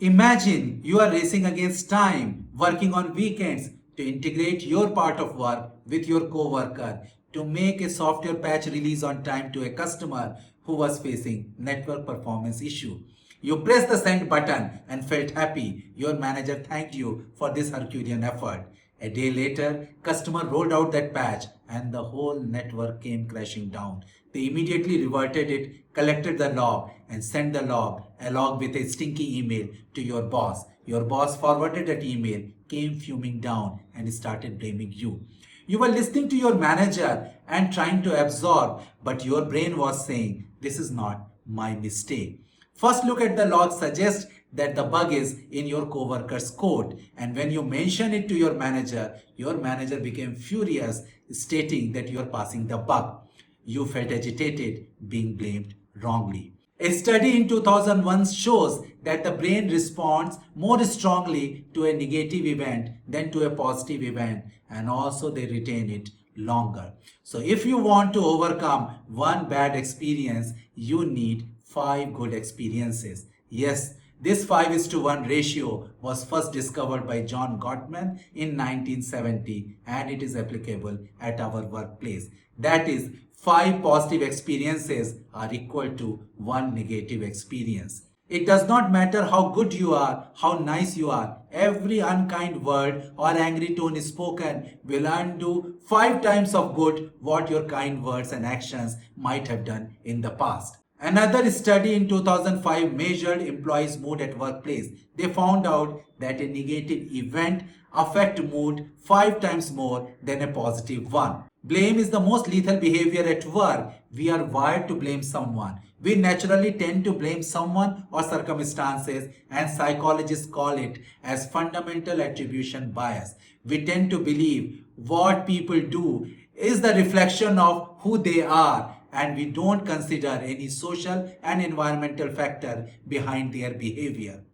Imagine you are racing against time, working on weekends to integrate your part of work with your coworker to make a software patch release on time to a customer who was facing network performance issue. You pressed the send button and felt happy. Your manager thanked you for this Herculean effort. A day later, customer rolled out that patch and the whole network came crashing down. They immediately reverted it, collected the log and sent the log along with a stinky email to your boss. Your boss forwarded that email, came fuming down and started blaming you. You were listening to your manager and trying to absorb, but your brain was saying, this is not my mistake. First look at the log suggests that the bug is in your coworker's code, and when you mention it to your manager became furious, stating that you are passing the bug. You felt agitated, being blamed wrongly. A study in 2001 shows that the brain responds more strongly to a negative event than to a positive event, and also they retain it longer. So if you want to overcome one bad experience, you need 5 good experiences. Yes, this 5:1 ratio was first discovered by John Gottman in 1970 and it is applicable at our workplace. That is, 5 positive experiences are equal to 1 negative experience. It does not matter how good you are, how nice you are. Every unkind word or angry tone spoken will undo 5 times of good what your kind words and actions might have done in the past. Another study in 2005 measured employees' mood at workplace. They found out that a negative event affects mood 5 times more than a positive one. Blame is the most lethal behavior at work. We are wired to blame someone. We naturally tend to blame someone or circumstances, and psychologists call it as fundamental attribution bias. We tend to believe what people do is the reflection of who they are, and we don't consider any social and environmental factor behind their behavior.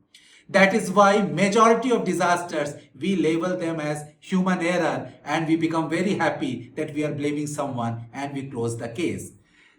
That is why majority of disasters we label them as human error and we become very happy that we are blaming someone and we close the case.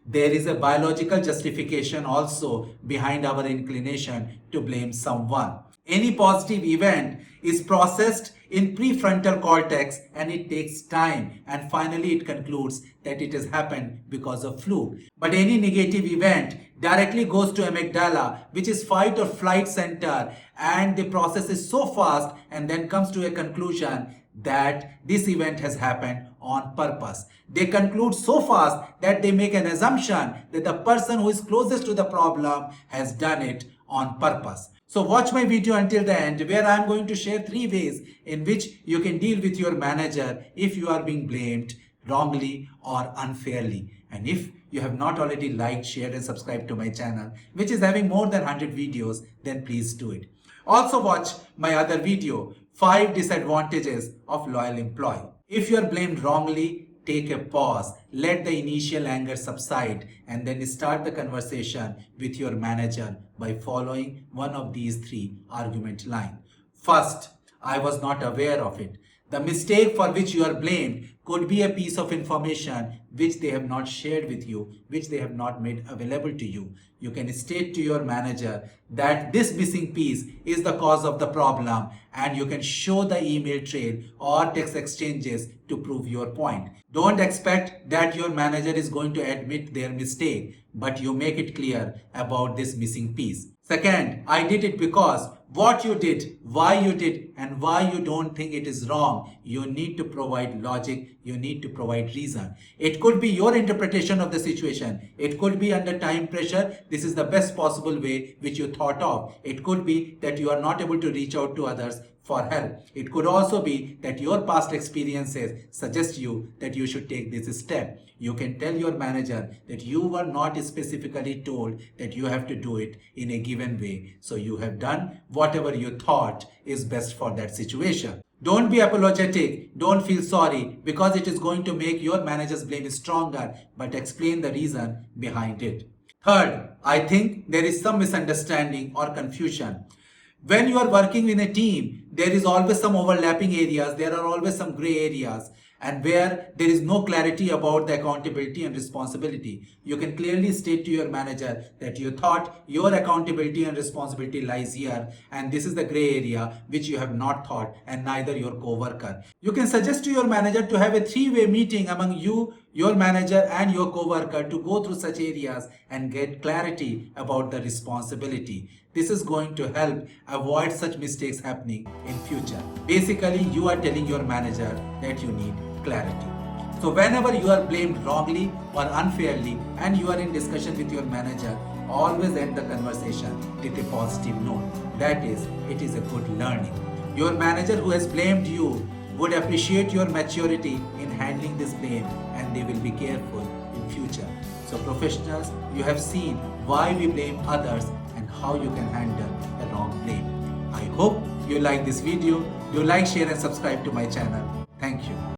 There is a biological justification also behind our inclination to blame someone. Any positive event is processed in prefrontal cortex and it takes time, and finally it concludes that it has happened because of fluke. But any negative event directly goes to amygdala, which is fight or flight center, and the process is so fast and then comes to a conclusion that this event has happened on purpose. They conclude so fast that they make an assumption that the person who is closest to the problem has done it on purpose. So watch my video until the end, where I am going to share 3 ways in which you can deal with your manager if you are being blamed wrongly or unfairly. And if you have not already liked, shared and subscribed to my channel, which is having more than 100 videos, then please do it. Also watch my other video, 5 disadvantages of loyal employee. If you are blamed wrongly, take a pause, let the initial anger subside, and then start the conversation with your manager by following one of these 3 argument lines. First, I was not aware of it. The mistake for which you are blamed could be a piece of information which they have not shared with you, which they have not made available to you. You can state to your manager that this missing piece is the cause of the problem, and you can show the email trail or text exchanges to prove your point. Don't expect that your manager is going to admit their mistake, but you make it clear about this missing piece. Second, I did it because what you did, why you did, and why you don't think it is wrong. You need to provide logic, you need to provide reason. It could be your interpretation of the situation. It could be under time pressure. This is the best possible way which you thought of. It could be that you are not able to reach out to others for help. It could also be that your past experiences suggest you that you should take this step. You can tell your manager that you were not specifically told that you have to do it in a given way. So you have done whatever you thought is best for that situation. Don't be apologetic. Don't feel sorry because it is going to make your manager's blame stronger, but explain the reason behind it. Third, I think there is some misunderstanding or confusion. When you are working in a team, there is always some overlapping areas, there are always some gray areas. and where there is no clarity about the accountability and responsibility. You can clearly state to your manager that you thought your accountability and responsibility lies here, and this is the gray area which you have not thought, and neither your co-worker. You can suggest to your manager to have a three-way meeting among you, your manager and your co-worker to go through such areas and get clarity about the responsibility. This is going to help avoid such mistakes happening in future. Basically, you are telling your manager that you need clarity. So whenever you are blamed wrongly or unfairly and you are in discussion with your manager, always end the conversation with a positive note. That is, it is a good learning. Your manager who has blamed you would appreciate your maturity in handling this blame, and they will be careful in future. So professionals, you have seen why we blame others and how you can handle the wrong blame. I hope you like this video. Do like, share and subscribe to my channel. Thank you.